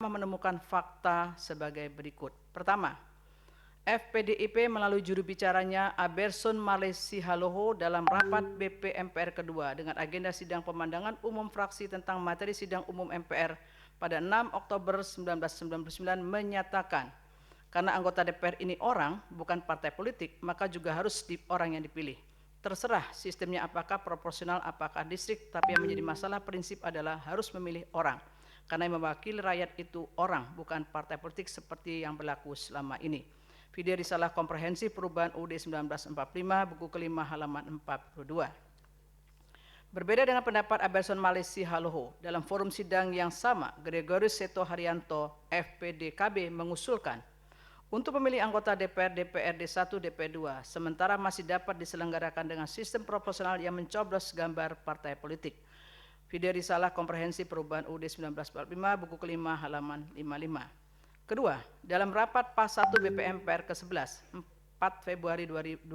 menemukan fakta sebagai berikut. Pertama, FPDIP melalui juru bicaranya Aberson Malesi Haloho dalam rapat BP MPR kedua dengan agenda sidang pemandangan umum fraksi tentang materi sidang umum MPR pada 6 Oktober 1999 menyatakan, karena anggota DPR ini orang, bukan partai politik, maka juga harus orang yang dipilih. Terserah sistemnya apakah proporsional, apakah distrik, tapi yang menjadi masalah prinsip adalah harus memilih orang. Karena yang mewakili rakyat itu orang, bukan partai politik seperti yang berlaku selama ini. Video risalah komprehensif perubahan UUD 1945, buku kelima halaman 42. Berbeda dengan pendapat Aberson Malesi Haloho, dalam forum sidang yang sama, Gregorius Seto Haryanto, FPDKB, mengusulkan untuk memilih anggota DPR, DPRD 1, DPR 2, sementara masih dapat diselenggarakan dengan sistem proporsional yang mencoblos gambar partai politik. Video risalah komprehensif perubahan UUD 1945, buku kelima halaman 55. Kedua, dalam rapat PAS 1 BP MPR ke-11, 4 Februari 2000,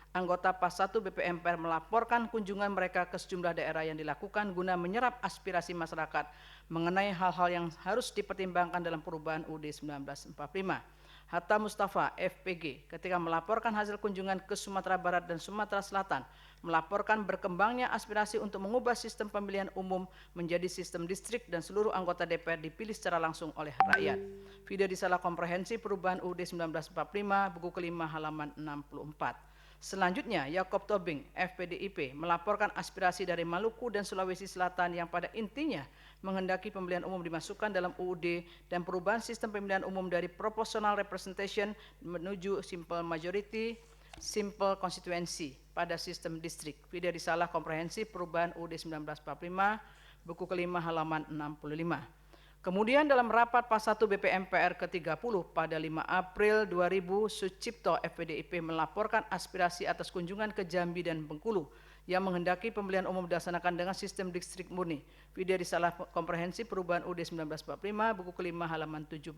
anggota PAS 1 BP MPR melaporkan kunjungan mereka ke sejumlah daerah yang dilakukan guna menyerap aspirasi masyarakat mengenai hal-hal yang harus dipertimbangkan dalam perubahan UUD 1945. Hatta Mustafa, FPG, ketika melaporkan hasil kunjungan ke Sumatera Barat dan Sumatera Selatan, melaporkan berkembangnya aspirasi untuk mengubah sistem pemilihan umum menjadi sistem distrik dan seluruh anggota DPR dipilih secara langsung oleh rakyat. Video risalah komprehensif perubahan UUD 1945, buku kelima halaman 64. Selanjutnya, Yakob Tobing, FPDIP, melaporkan aspirasi dari Maluku dan Sulawesi Selatan yang pada intinya menghendaki pemilihan umum dimasukkan dalam UUD dan perubahan sistem pemilihan umum dari proportional representation menuju simple majority, simple constituency pada sistem distrik. Video risalah komprehensif perubahan UUD 1945, buku kelima halaman 65. Kemudian dalam rapat PAS 1 BP MPR ke-30 pada 5 April 2000, Sucipto FPDIP melaporkan aspirasi atas kunjungan ke Jambi dan Bengkulu yang menghendaki pemilihan umum dilaksanakan dengan sistem distrik murni. Video risalah komprehensif perubahan UUD 1945, buku kelima halaman 75.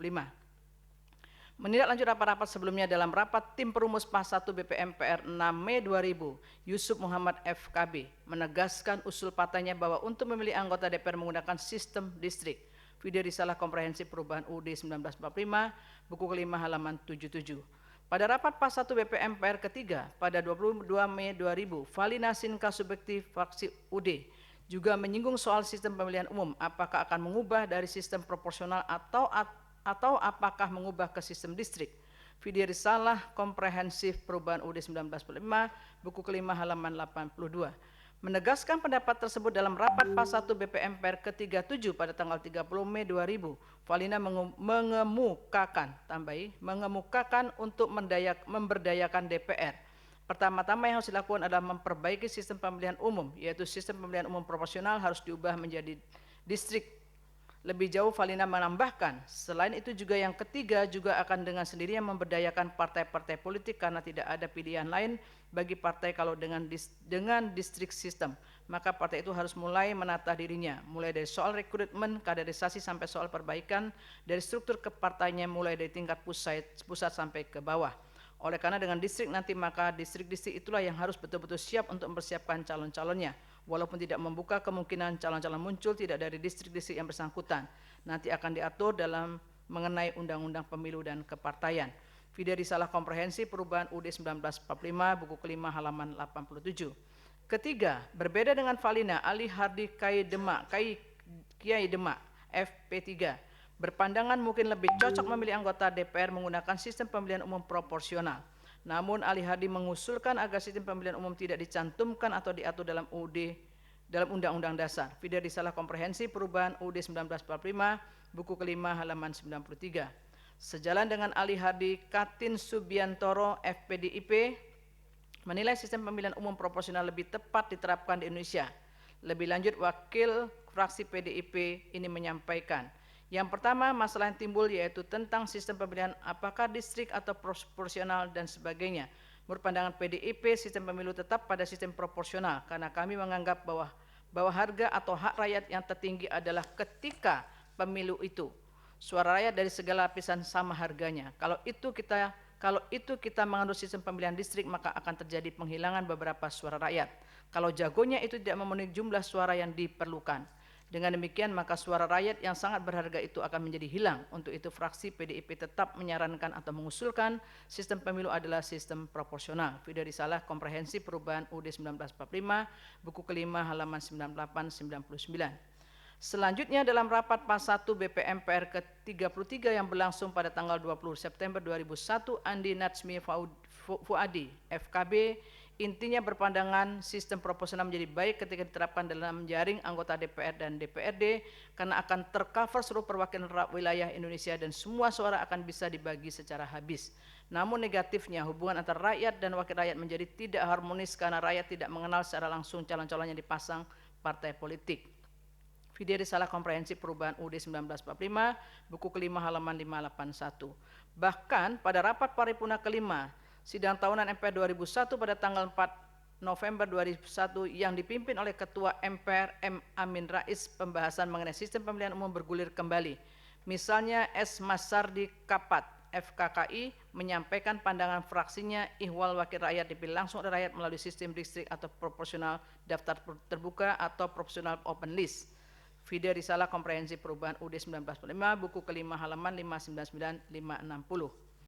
Menindaklanjut rapat-rapat sebelumnya dalam rapat tim perumus PAS 1 BP MPR 6 Mei 2000, Yusuf Muhammad FKB menegaskan usul partainya bahwa untuk memilih anggota DPR menggunakan sistem distrik. Video risalah komprehensif perubahan UUD 1945, buku kelima halaman 77. Pada rapat PAS 1 BP MPR ketiga pada 22 Mei 2000, Fali Nasin Kasubekti fraksi UD juga menyinggung soal sistem pemilihan umum, apakah akan mengubah dari sistem proporsional atau apakah mengubah ke sistem distrik. Video risalah komprehensif perubahan UUD 1945, buku kelima halaman 82. Menegaskan pendapat tersebut dalam rapat PAS 1 BP MPR ke-37 pada tanggal 30 Mei 2000, Falina mengemukakan untuk memberdayakan DPR. Pertama-tama yang harus dilakukan adalah memperbaiki sistem pemilihan umum, yaitu sistem pemilihan umum proporsional harus diubah menjadi distrik. Lebih jauh, Falina menambahkan, selain itu juga yang ketiga juga akan dengan sendirinya memberdayakan partai-partai politik karena tidak ada pilihan lain bagi partai kalau dengan distrik sistem. Maka partai itu harus mulai menata dirinya, mulai dari soal rekrutmen, kaderisasi sampai soal perbaikan dari struktur kepartainya mulai dari tingkat pusat sampai ke bawah. Oleh karena dengan distrik nanti maka distrik-distrik itulah yang harus betul-betul siap untuk mempersiapkan calon-calonnya. Walaupun tidak membuka kemungkinan calon-calon muncul tidak dari distrik-distrik yang bersangkutan. Nanti akan diatur dalam mengenai Undang-Undang Pemilu dan Kepartaian. Video risalah komprehensif perubahan UUD 1945, buku kelima halaman 87. Ketiga, berbeda dengan Falina, Ali Hardi Kiai Demak, FP3, berpandangan mungkin lebih cocok memilih anggota DPR menggunakan sistem pemilihan umum proporsional. Namun Ali Hardi mengusulkan agar sistem pemilihan umum tidak dicantumkan atau diatur dalam Undang-Undang Dasar. Video risalah komprehensif perubahan UUD 1945, buku kelima halaman 93. Sejalan dengan Ali Hardi, Katin Subiantoro FPDIP menilai sistem pemilihan umum proporsional lebih tepat diterapkan di Indonesia. Lebih lanjut, wakil fraksi PDIP ini menyampaikan, yang pertama, masalah yang timbul yaitu tentang sistem pemilihan apakah distrik atau proporsional dan sebagainya. Menurut pandangan PDIP, sistem pemilu tetap pada sistem proporsional karena kami menganggap bahwa harga atau hak rakyat yang tertinggi adalah ketika pemilu itu suara rakyat dari segala lapisan sama harganya. Kalau itu kita menganut sistem pemilihan distrik maka akan terjadi penghilangan beberapa suara rakyat. Kalau jagonya itu tidak memenuhi jumlah suara yang diperlukan. Dengan demikian, maka suara rakyat yang sangat berharga itu akan menjadi hilang. Untuk itu, fraksi PDIP tetap menyarankan atau mengusulkan sistem pemilu adalah sistem proporsional. Video risalah komprehensif perubahan UUD 1945, buku kelima halaman 98-99. Selanjutnya dalam rapat PAS 1 BPM PR ke-33 yang berlangsung pada tanggal 20 September 2001, Andi Natsmi Fuadi, FKB, intinya berpandangan sistem proporsional menjadi baik ketika diterapkan dalam jaring anggota DPR dan DPRD karena akan tercover seluruh perwakilan wilayah Indonesia dan semua suara akan bisa dibagi secara habis. Namun negatifnya hubungan antara rakyat dan wakil rakyat menjadi tidak harmonis karena rakyat tidak mengenal secara langsung calon-calon yang dipasang partai politik. Video risalah komprehensif perubahan UUD 1945, buku kelima halaman 581. Bahkan pada rapat paripurna kelima, sidang tahunan MPR 2001 pada tanggal 4 November 2001 yang dipimpin oleh Ketua MPR M. Amin Rais, pembahasan mengenai sistem pemilihan umum bergulir kembali. Misalnya S. Masardi Kapat, FKKI, menyampaikan pandangan fraksinya ihwal wakil rakyat dipilih langsung oleh rakyat melalui sistem distrik atau proporsional daftar terbuka atau proporsional open list. Video risalah komprehensif perubahan UUD 1945, buku kelima halaman 599-560.